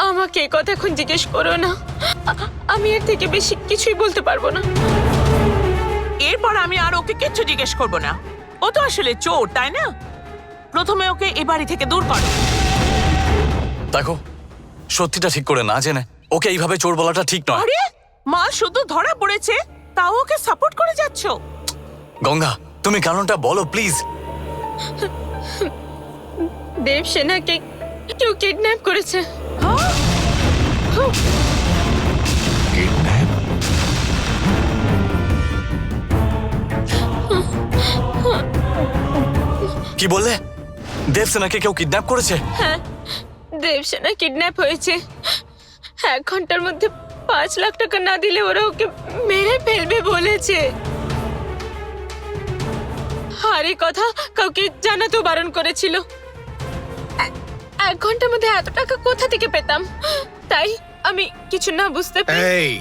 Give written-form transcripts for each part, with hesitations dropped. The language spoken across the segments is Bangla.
আমাকে এই কথা এখন জিজ্ঞেস করো না। আমি এর থেকে বেশি কিছুই বলতে পারবো না। এরপর আমি আর ওকে কিচ্ছু জিজ্ঞেস করবো না। ও তো আসলে চোর, তাই না? প্রথমে ওকে এ বাড়ি থেকে দূর করো। দেখো, সত্যিটা ঠিক করে না জেনে ওকে এইভাবে চোর বলাটা ঠিক নয়। আরে মা শুধু ধরা পড়েছে, তাও ওকে সাপোর্ট করে যাচ্ছ। গঙ্গা, তুমি কারণটা বলো প্লিজ। দেব সেনাকে কেউ কিডন্যাপ করেছে। কি বললে? দেবসেনাকে কেউ কিডন্যাপ করেছে? হ্যাঁ, দেবসেনা কিডন্যাপ হয়েছে। 1 ঘন্টার মধ্যে 5 লাখ টাকা না দিলে ওরা ওকে মেরে ফেলবে বলেছে। আর এই কথা কাউকে জানাতেও বারণ করেছিল। 1 ঘন্টার মধ্যে এত টাকা কোথা থেকে পেতাম? তাই আমি কিছু না বুঝতে পেরে এই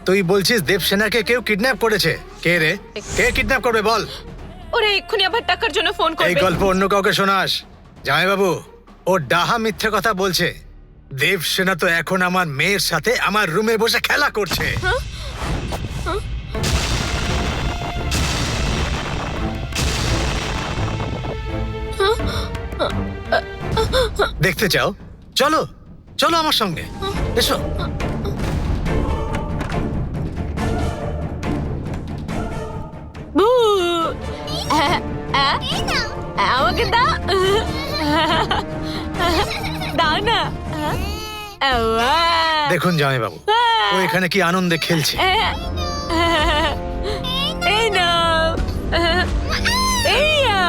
তুই বলছিস দেবসেনাকে কেউ কিডন্যাপ করেছে? কে রে? কে কিডন্যাপ করবে বল? ওরা এক্ষুনি আবার টাকার জন্য ফোন এই করবে। গল্প অন্য কাউকে শোনাস? জামাইবাবু, ও ডাহা মিথ্যে কথা বলছে। দেবসেনা তো এখন আমার মেয়ের সাথে আমার রুমে বসে খেলা করছে। দেখতে চাও? চলো চলো আমার সঙ্গে, এসো। বু! আমাকে দাও। দাও না। দেখুন জামাইবাবু, ও এখানে কি আনন্দে খেলছে। এই নাও। এইয়া।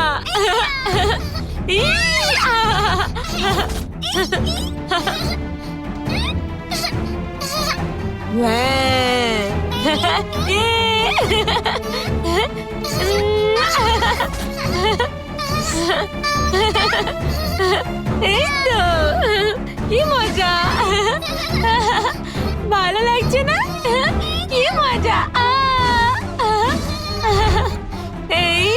এই তো, কি মজা। ভালো লাগছে না? কি মজা। এই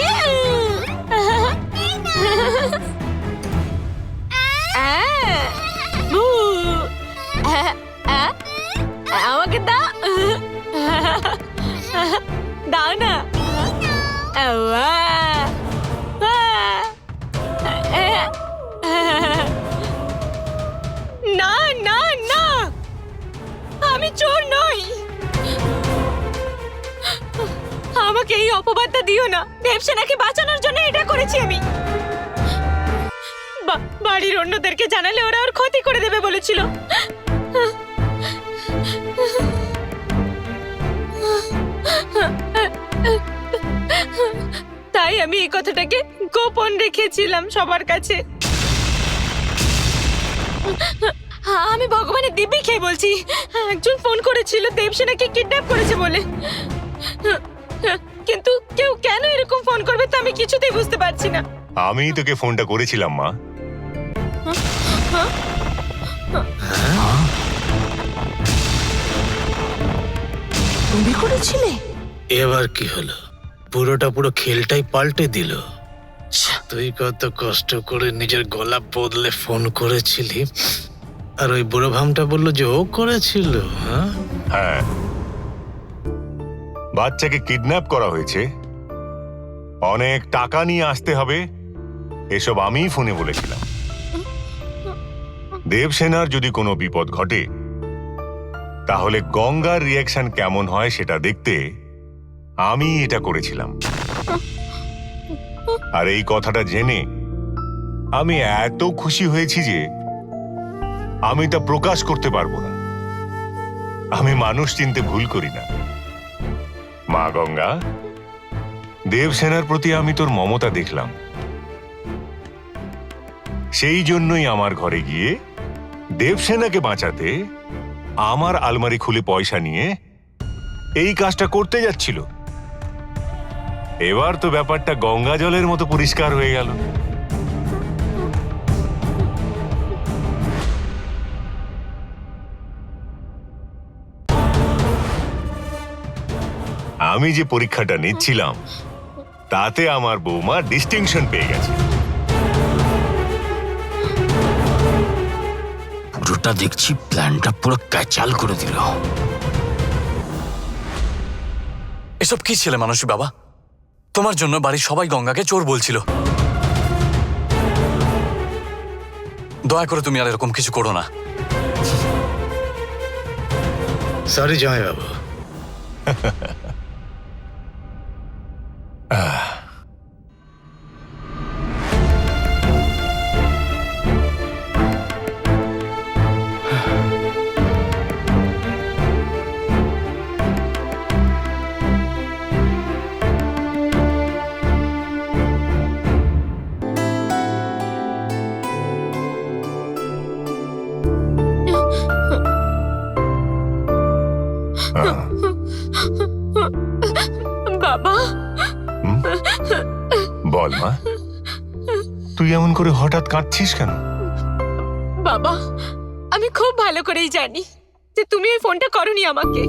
বু! আমাকে দাও। দাও না। না না না, আমি চোর নই। আমাকে এই অপবাদটা দিও না। দেবসেনাকে বাঁচানোর জন্য এটা করেছি আমি। বাড়ির অন্যদেরকে জানালে ওরা ওর ক্ষতি করে দেবে বলেছিল। তাই আমি এই কথাটাকে গোপন রেখেছিলাম সবার কাছে। আমি ভগবানের দিব্যি খেয়ে বলছি, একজন ফোন করেছিল দেবসেনাকে কিডন্যাপ করেছে বলে। কিন্তু কেউ কেন এরকম ফোন করবে তা আমি কিছুতেই বুঝতে পারছি না। আমি তোকে ফোনটা করেছিলাম মা। তুমি করেছিলে? এবার কি হলো? পুরোটা পুরো খেলটাই পাল্টে দিল। তুই কত কষ্ট করে নিজের গলা বদলে ফোন করেছিলি, আর ওই বুড়ো ভামটা বললো যে ও করেছিল। হ্যাঁ, বাচ্চাকে কিডন্যাপ করা হয়েছে, অনেক টাকা নিয়ে আসতে হবে, এসব আমিই ফোনে বলেছিলাম। দেবসেনার যদি কোনো বিপদ ঘটে তাহলে গঙ্গার রিয়াকশন কেমন হয় সেটা দেখতে আমি এটা করেছিলাম। আর এই কথাটা জেনে আমি এত খুশি হয়েছি যে আমি তা প্রকাশ করতে পারবো না। আমি মানুষ চিনতে ভুল করি না। মা গঙ্গা, দেবসেনার প্রতি আমি তোর মমতা দেখলাম, সেই জন্যই আমার ঘরে গিয়ে দেবসেনাকে বাঁচাতে আমার আলমারি খুলে পয়সা নিয়ে এই কাজটা করতে যাচ্ছিল। এবার তো ব্যাপারটা গঙ্গা জলের মতো পরিষ্কার হয়ে গেল। আমি যে পরীক্ষাটা নিচ্ছিলাম তাতে আমার বৌমা ডিস্টিংশন পেয়ে গেছে। বুড়োটা দেখছি প্ল্যানটা পুরো ক্যাচাল করে দিল। এসব কি ছেলে মানুষই বাবা? তোমার জন্য বাড়ির সবাই গঙ্গাকে চোর বলছিল। দয়া করে তুমি আর এরকম কিছু করো না। সরি জয় বাবু। বাবা, বল মা, তুই এমন করে হঠাৎ কাঁদছিস কেন? বাবা, আমি খুব ভালো করেই জানি যে তুমি এই ফোনটা করনি আমাকে।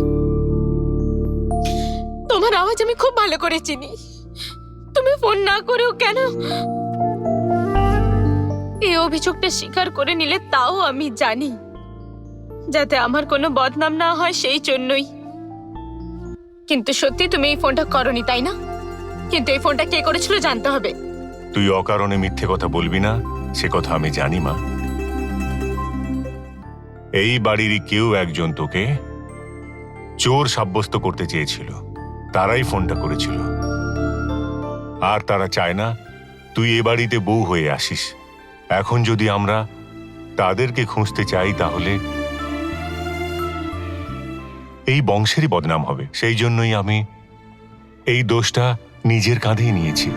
তোমার আওয়াজ আমি খুব ভালো করে চিনি। তুমি ফোন না করেও কেন এই অভিযোগটা স্বীকার করে নিলে তাও আমি জানি, যাতে আমার কোনো বদনাম না হয় সেই জন্যই। কিন্তু সত্যি তুমি এই ফোনটা করনি, তাই না? কিন্তু এই ফোনটা কে করেছিল জানতে হবে। তুই অকারণে মিথ্যে কথা বলবি না, সে কথা আমি জানি মা। এই বাড়িরই কেউ একজন তোকে চোর সাব্যস্ত করতে চেয়েছিল, তারাই ফোনটা করেছিল। আর তারা চায় না তুই এ বাড়িতে বউ হয়ে আসিস। এখন যদি আমরা তাদেরকে খুঁজতে চাই তাহলে এই বংশেরই বদনাম হবে। সেই জন্যই আমি এই দোষটা নিজের কাঁধেই নিয়েছি।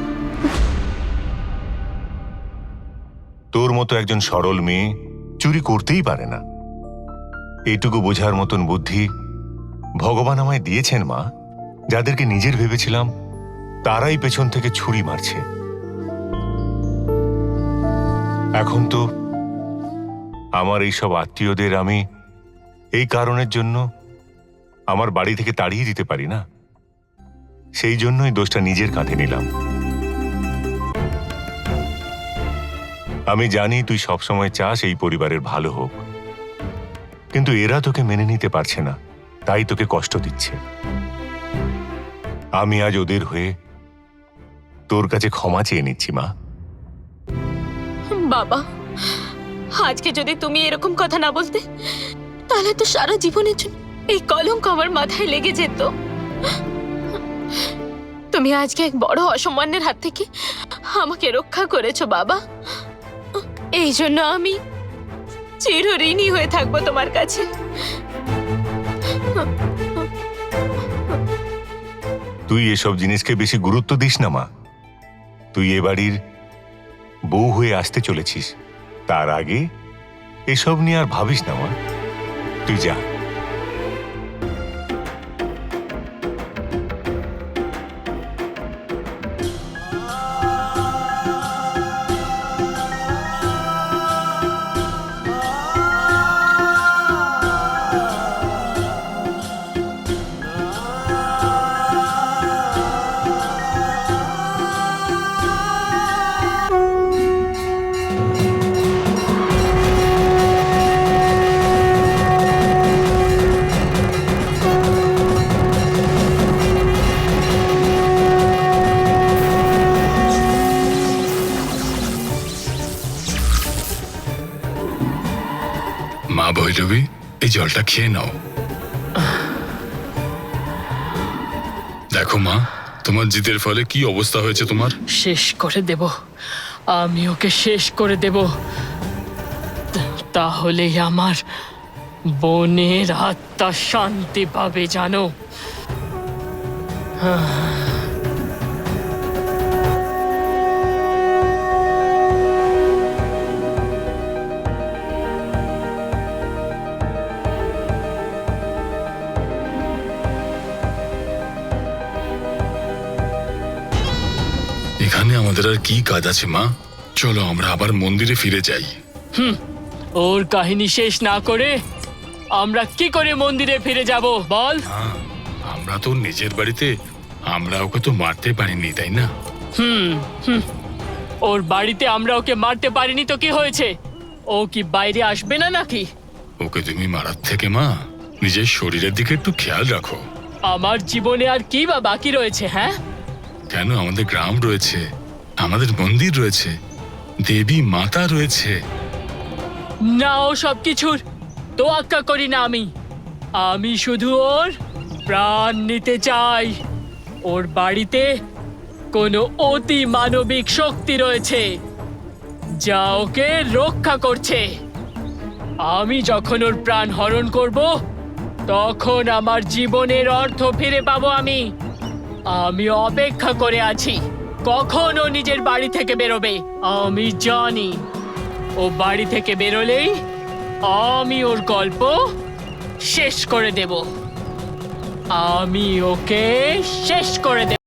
তোর মতো একজন সরল মেয়ে চুরি করতেই পারে না, এইটুকু বোঝার মতন বুদ্ধি ভগবান আমায় দিয়েছেন মা। যাদেরকে নিজের ভেবেছিলাম তারাই পেছন থেকে ছুরি মারছে। এখন তো আমার এইসব আত্মীয়দের আমি এই কারণের জন্য আমার বাড়ি থেকে তাড়িয়ে দিতে পারি না। সেই জন্যই দোষটা নিজের কাঁধে নিলাম। আমি জানি তুই সবসময় চাস এই পরিবারের ভালো হোক, কিন্তু এরা তোকে মেনে নিতে পারছে না, তাই তোকে কষ্ট দিচ্ছে। আমি আজ ওদের হয়ে তোর কাছে ক্ষমা চেয়ে নিচ্ছি মা। বাবা, আজকে যদি তুমি এরকম কথা না বলতে তাহলে তো সারা জীবনের জন্য এই কলঙ্ক আমার মাথায় লেগে যেত। তুমি আজকে এক বড় অসম্মানের হাত থেকে আমাকে রক্ষা করেছো বাবা। এই জন্য আমি চিরঋণী হয়ে থাকবো তোমার কাছে। তুই এসব জিনিসকে বেশি গুরুত্ব দিস না মা। তুই এ বাড়ির বউ হয়ে আসতে চলেছিস, তার আগে এসব নিয়ে আর ভাবিস না মা। তুই যা। মা ভৈরবী, এই জলটা খেয়ে নাও। দেখো মা, তোমার জিদের ফলে কি অবস্থা হয়েছে তোমার। শেষ করে দেব, আমি ওকে শেষ করে দেব। তাহলে আমার বোনের আত্মা শান্তি পাবে জানো। এখানে আমাদের আর কি কাজ আছে মা? চলো আমরা আবার মন্দিরে ফিরে যাই। ওর কাহিনী শেষ না করে আমরা কি করে মন্দিরে ফিরে যাব বল? আমরা তো নিজের বাড়িতে, আমরা ওকে তো মারতে পারিনি, তাই না? ওর বাড়িতে আমরা ওকে মারতে পারিনি তো কি হয়েছে? ও কি বাইরে আসবে না নাকি? ওকে তুমি মারার থেকে মা নিজের শরীরের দিকে একটু খেয়াল রাখো। আমার জীবনে আর কি বা বাকি রয়েছে? হ্যাঁ, কেন, আমাদের গ্রাম রয়েছে, আমাদের মন্দির রয়েছে, দেবী মাতা রয়েছে। না, ও সব কিছুর তোয়াক্কা করি না আমি। আমি শুধু ওর প্রাণ নিতে চাই। ওর বাড়িতে কোনো অতি মানবিক শক্তি রয়েছে যা ওকে রক্ষা করছে। আমি যখন ওর প্রাণ হরণ করব তখন আমার জীবনের অর্থ ফিরে পাবো আমি। আমি অপেক্ষা করে আছি কখন ও নিজের বাড়ি থেকে বেরোবে। আমি জানি ও বাড়ি থেকে বেরোলেই আমি ওর গল্প শেষ করে দেব। আমি ওকে শেষ করে দেব।